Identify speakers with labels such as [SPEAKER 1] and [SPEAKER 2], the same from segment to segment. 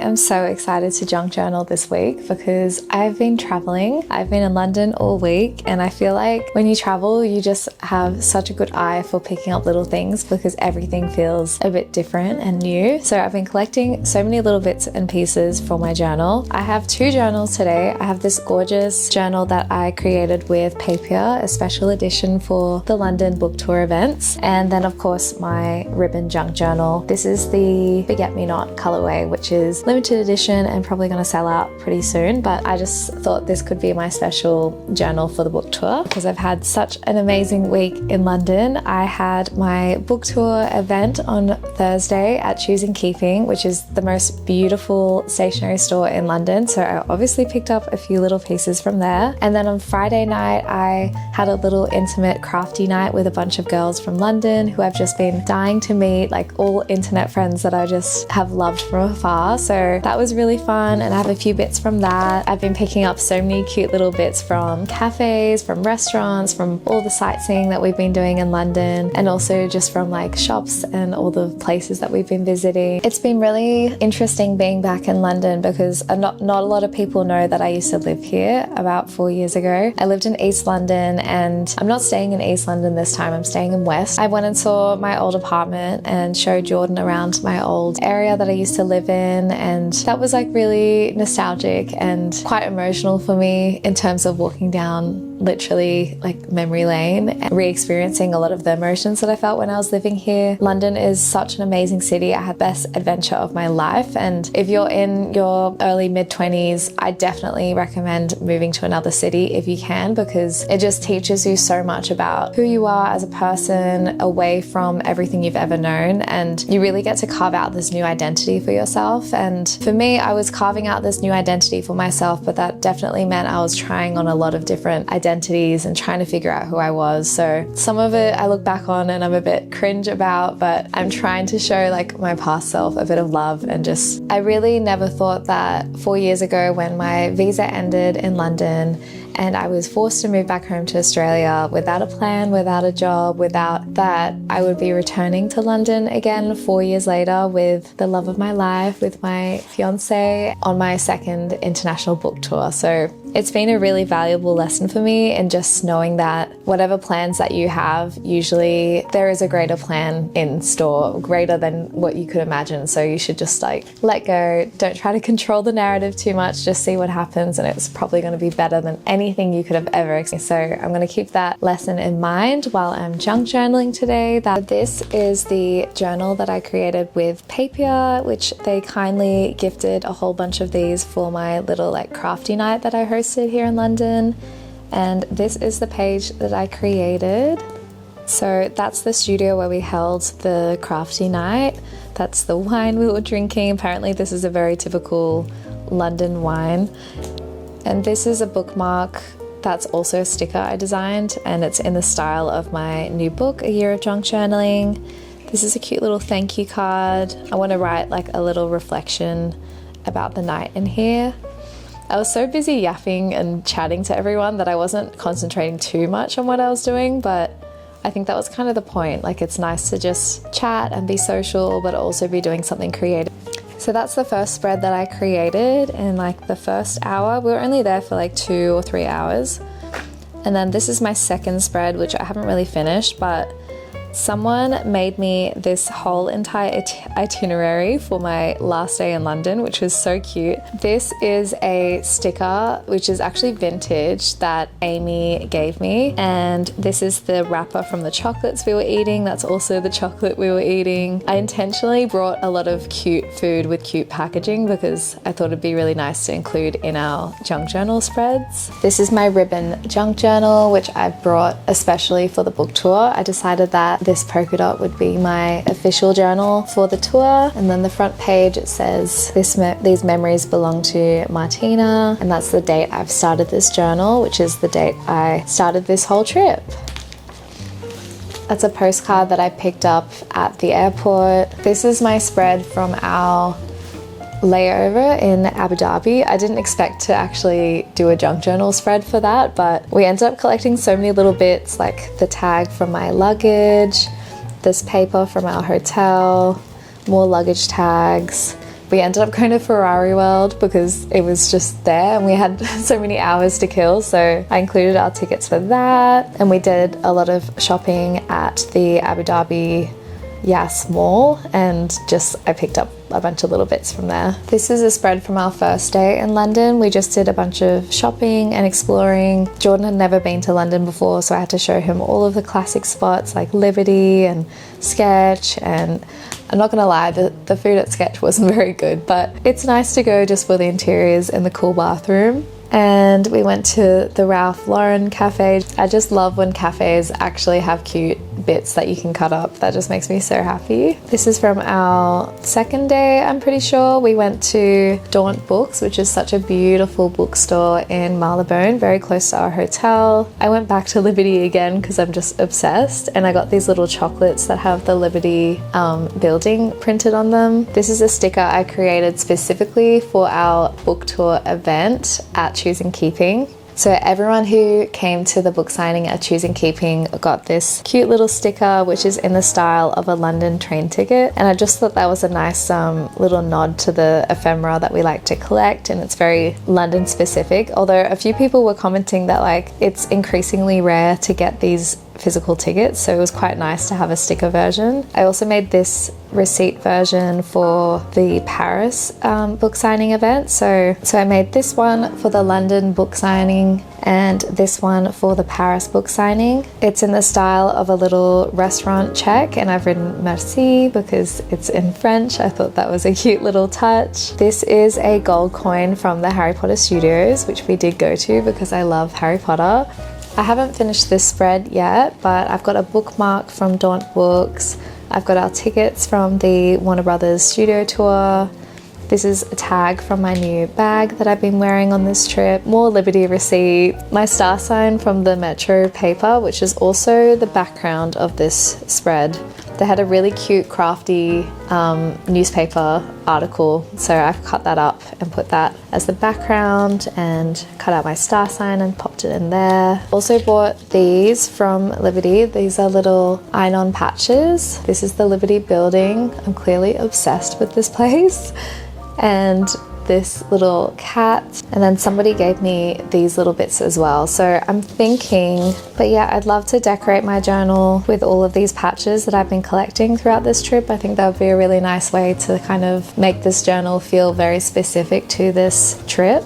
[SPEAKER 1] am so excited to junk journal this week because I've been traveling. I've been in London all week, and I feel like when you travel, you just have such a good eye for picking up little things because everything feels a bit different and new. So I've been collecting so many little bits and pieces for my journal. I have two journals today. I have this gorgeous journal that I created with Papier, a special edition for the London book tour events. And then of course my ribbon junk journal. This is the Forget Me Not colorway, which is limited edition and probably going to sell out pretty soon, but I just thought this could be my special journal for the book tour because I've had such an amazing week in London. I had my book tour event on Thursday at Choosing Keeping, which is the most beautiful stationery store in London, so I obviously picked up a few little pieces from there. And then on Friday night I had a little intimate crafty night with a bunch of girls from London who I've just been dying to meet, like all internet friends that I just have loved from afar. So that was really fun, and I have a few bits from that. I've been picking up so many cute little bits from cafes, from restaurants, from all the sightseeing that we've been doing in London, and also just from like shops and all the places that we've been visiting. It's been really interesting being back in London because not a lot of people know that I used to live here about 4 years ago. I lived in East London, and I'm not staying in East London this time, I'm staying in West. I went and saw my old apartment and showed Jordan around my old area that I used to live in, and that was like really nostalgic and quite emotional for me in terms of walking down literally like memory lane and re-experiencing a lot of the emotions that I felt when I was living here. London is such an amazing city. I had the best adventure of my life, and if you're in your early mid-20s, I definitely recommend moving to another city if you can, because it just teaches you so much about who you are as a person away from everything you've ever known, and you really get to carve out this new identity for yourself. And for me, I was carving out this new identity for myself, but that definitely meant I was trying on a lot of different identities and trying to figure out who I was. So some of it I look back on and I'm a bit cringe about, but I'm trying to show like my past self a bit of love. And just, I really never thought that 4 years ago when my visa ended in London and I was forced to move back home to Australia without a plan, without a job, without that, I would be returning to London again 4 years later with the love of my life, with my fiance, on my second international book tour. So it's been a really valuable lesson for me, and just knowing that whatever plans that you have, usually there is a greater plan in store, greater than what you could imagine. So you should just like let go, don't try to control the narrative too much, just see what happens, and it's probably going to be better than anything you could have ever experienced. So I'm going to keep that lesson in mind while I'm junk journaling today. This is the journal that I created with Papier, which they kindly gifted a whole bunch of these for my little like crafty night that I hosted here in London. And this is the page that I created. So that's the studio where we held the crafty night. That's the wine we were drinking. Apparently this is a very typical London wine. And this is a bookmark that's also a sticker I designed, and it's in the style of my new book, A Year of Junk Journaling. This is a cute little thank you card. I want to write like a little reflection about the night in here. I was so busy yapping and chatting to everyone that I wasn't concentrating too much on what I was doing, but I think that was kind of the point. Like, it's nice to just chat and be social, but also be doing something creative. So that's the first spread that I created in like the first hour. We were only there for like 2 or 3 hours. And then this is my second spread, which I haven't really finished, but someone made me this whole entire itinerary for my last day in London, which was so cute. This is a sticker, which is actually vintage, that Amy gave me. And this is the wrapper from the chocolates we were eating. That's also the chocolate we were eating. I intentionally brought a lot of cute food with cute packaging because I thought it'd be really nice to include in our junk journal spreads. This is my ribbon junk journal, which I brought especially for the book tour. I decided that this polka dot would be my official journal for the tour. And then the front page, it says, these memories belong to Martina. And that's the date I've started this journal, which is the date I started this whole trip. That's a postcard that I picked up at the airport. This is my spread from our layover in Abu Dhabi. I didn't expect to actually do a junk journal spread for that, but we ended up collecting so many little bits, like the tag from my luggage, this paper from our hotel, more luggage tags, We ended up going to Ferrari World because it was just there and we had so many hours to kill, so I included our tickets for that. And we did a lot of shopping at the Abu Dhabi Yas Mall, and I picked up a bunch of little bits from there. This is a spread from our first day in London. We just did a bunch of shopping and exploring. Jordan had never been to London before, so I had to show him all of the classic spots like Liberty and Sketch, and I'm not gonna lie, the food at Sketch wasn't very good, but it's nice to go just for the interiors and the cool bathroom. And we went to the Ralph Lauren cafe. I just love when cafes actually have cute bits that you can cut up. That just makes me so happy. This is from our second day, I'm pretty sure. We went to Daunt Books, which is such a beautiful bookstore in Marylebone, very close to our hotel. I went back to Liberty again because I'm just obsessed, and I got these little chocolates that have the Liberty building printed on them. This is a sticker I created specifically for our book tour event at Choose and Keeping. So everyone who came to the book signing at Choose and Keeping got this cute little sticker, which is in the style of a London train ticket. And I just thought that was a nice little nod to the ephemera that we like to collect, and it's very London specific. Although a few people were commenting that like it's increasingly rare to get these physical tickets, so it was quite nice to have a sticker version. I also made this receipt version for the Paris book signing event. So I made this one for the London book signing and this one for the Paris book signing. It's in the style of a little restaurant check, and I've written merci because it's in French. I thought that was a cute little touch. This is a gold coin from the Harry Potter Studios, which we did go to because I love Harry Potter. I haven't finished this spread yet, but I've got a bookmark from Daunt Books. I've got our tickets from the Warner Brothers studio tour. This is a tag from my new bag that I've been wearing on this trip. More Liberty receipt. My star sign from the Metro paper, which is also the background of this spread. They had a really cute crafty newspaper article, so I've cut that up and put that as the background and cut out my star sign and popped it in there. Also bought these from Liberty. These are little iron-on patches. This is the Liberty building. I'm clearly obsessed with this place. And this little cat, and then somebody gave me these little bits as well. So I'm thinking, but yeah, I'd love to decorate my journal with all of these patches that I've been collecting throughout this trip. I think that would be a really nice way to kind of make this journal feel very specific to this trip.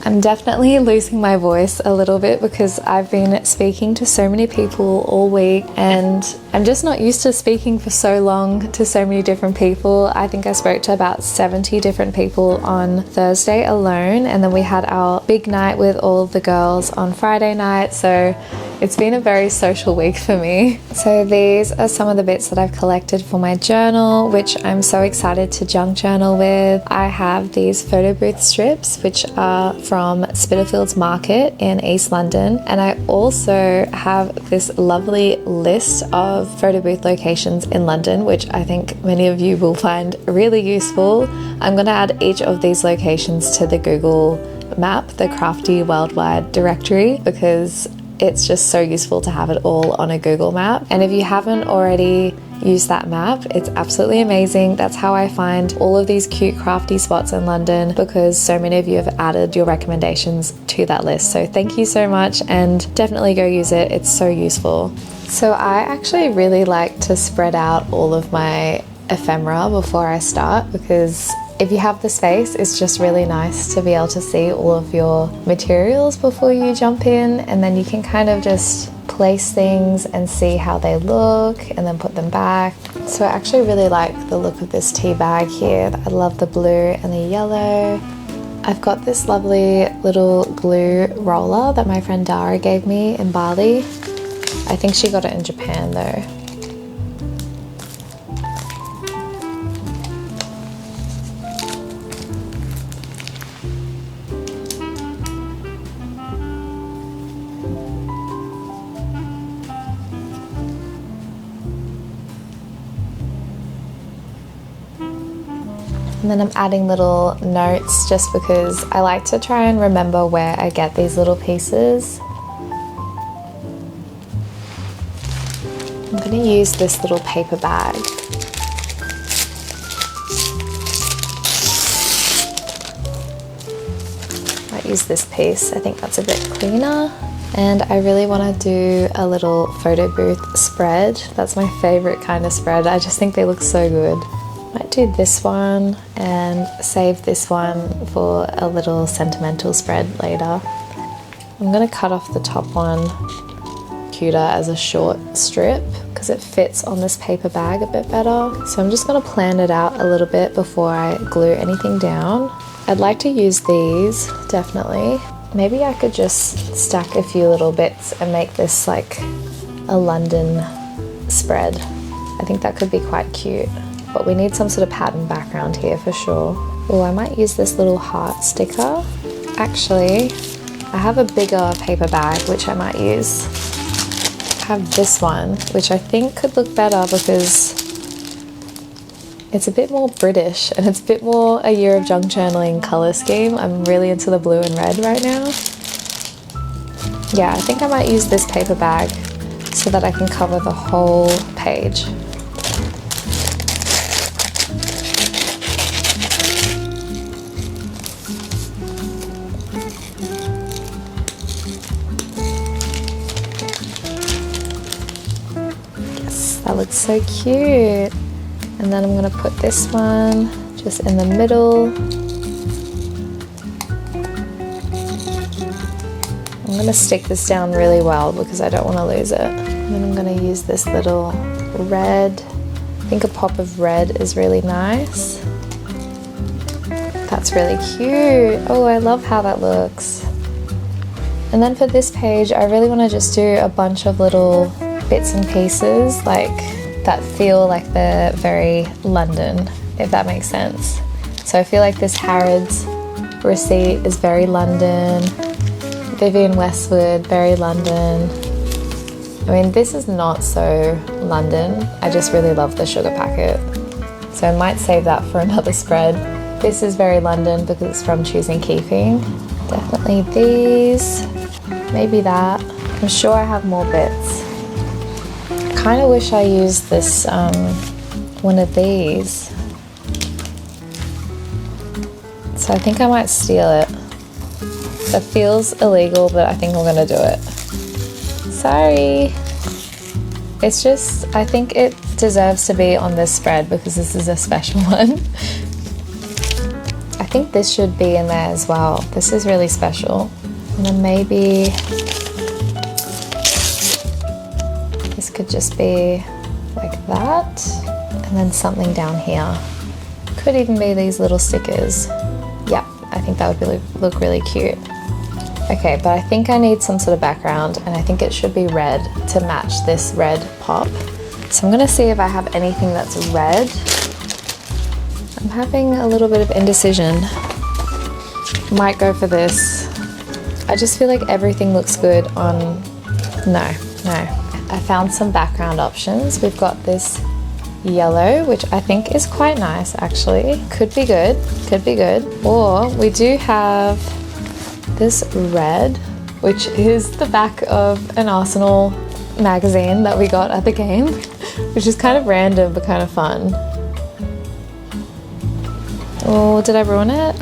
[SPEAKER 1] I'm definitely losing my voice a little bit because I've been speaking to so many people all week, and I'm just not used to speaking for so long to so many different people. I think I spoke to about 70 different people on Thursday alone, and then we had our big night with all of the girls on Friday night, so it's been a very social week for me. So these are some of the bits that I've collected for my journal, which I'm so excited to junk journal with. I have these photo booth strips, which are from Spitalfields Market in East London. And I also have this lovely list of photo booth locations in London, which I think many of you will find really useful. I'm gonna add each of these locations to the Google map, the Crafty Worldwide directory, because it's just so useful to have it all on a Google map. And if you haven't already used that map, it's absolutely amazing. That's how I find all of these cute crafty spots in London, because so many of you have added your recommendations to that list. So thank you so much, and definitely go use it. It's so useful. So I actually really like to spread out all of my ephemera before I start, because if you have the space, it's just really nice to be able to see all of your materials before you jump in, and then you can kind of just place things and see how they look and then put them back. So I actually really like the look of this tea bag here. I love the blue and the yellow. I've got this lovely little glue roller that my friend Dara gave me in Bali. I think she got it in Japan though. And then I'm adding little notes just because I like to try and remember where I get these little pieces. I'm going to use this little paper bag. Might use this piece, I think that's a bit cleaner. And I really want to do a little photo booth spread. That's my favorite kind of spread. I just think they look so good. Might do this one and save this one for a little sentimental spread later. I'm going to cut off the top one cuter as a short strip because it fits on this paper bag a bit better. So I'm just going to plan it out a little bit before I glue anything down. I'd like to use these, definitely. Maybe I could just stack a few little bits and make this like a London spread. I think that could be quite cute. But we need some sort of pattern background here for sure. Oh, I might use this little heart sticker. Actually, I have a bigger paper bag which I might use. I have this one, which I think could look better because it's a bit more British and it's a bit more a year of junk journaling colour scheme. I'm really into the blue and red right now. Yeah, I think I might use this paper bag so that I can cover the whole page. Yes, that looks so cute. And then I'm going to put this one just in the middle. I'm going to stick this down really well because I don't want to lose it. And then I'm going to use this little red. I think a pop of red is really nice. That's really cute. Oh, I love how that looks. And then for this page, I really want to just do a bunch of little bits and pieces like that feel like they're very London, if that makes sense. So I feel like this Harrods receipt is very London. Vivienne Westwood, very London. I mean, this is not so London. I just really love the sugar packet. So I might save that for another spread. This is very London because it's from Choosing Keeping. Definitely these, maybe that. I'm sure I have more bits. I kind of wish I used this, one of these. So I think I might steal it. It feels illegal, but I think I'm gonna do it. Sorry. It's just, I think it deserves to be on this spread because this is a special one. I think this should be in there as well. This is really special. And then maybe this could just be like that. And then something down here. Could even be these little stickers. Yeah, I think that would look really cute. Okay, but I think I need some sort of background and I think it should be red to match this red pop. So I'm gonna see if I have anything that's red. I'm having a little bit of indecision. Might go for this. I just feel like everything looks good on, no. I found some background options. We've got this yellow, which I think is quite nice actually. Could be good. Or we do have this red, which is the back of an Arsenal magazine that we got at the game, which is kind of random but kind of fun. Oh, did I ruin it?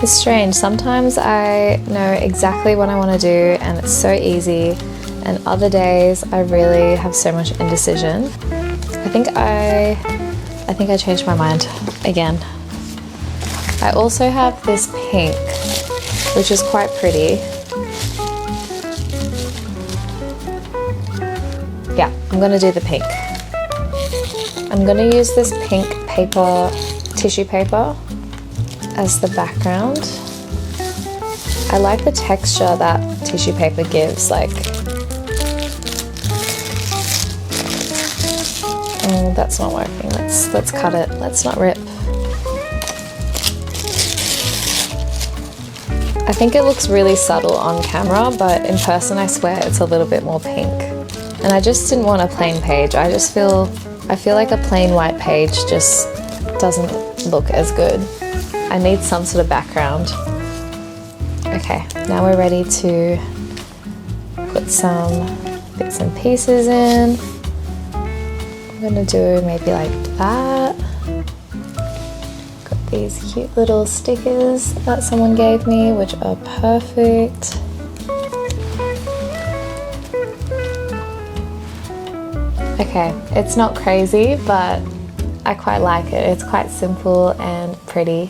[SPEAKER 1] It's strange. Sometimes I know exactly what I want to do and it's so easy, and other days I really have so much indecision. I think I changed my mind again. I also have this pink, which is quite pretty. Yeah, I'm gonna do the pink. I'm gonna use this pink paper, tissue paper, as the background. I like the texture that tissue paper gives, like, oh, that's not working. Let's cut it. Let's not rip. I think it looks really subtle on camera, but in person I swear it's a little bit more pink. And I just didn't want a plain page. I feel like a plain white page just doesn't look as good. I need some sort of background. Okay, now we're ready to put some bits and pieces in. I'm gonna do maybe like that. Got these cute little stickers that someone gave me, which are perfect. Okay, it's not crazy, but I quite like it. It's quite simple and pretty.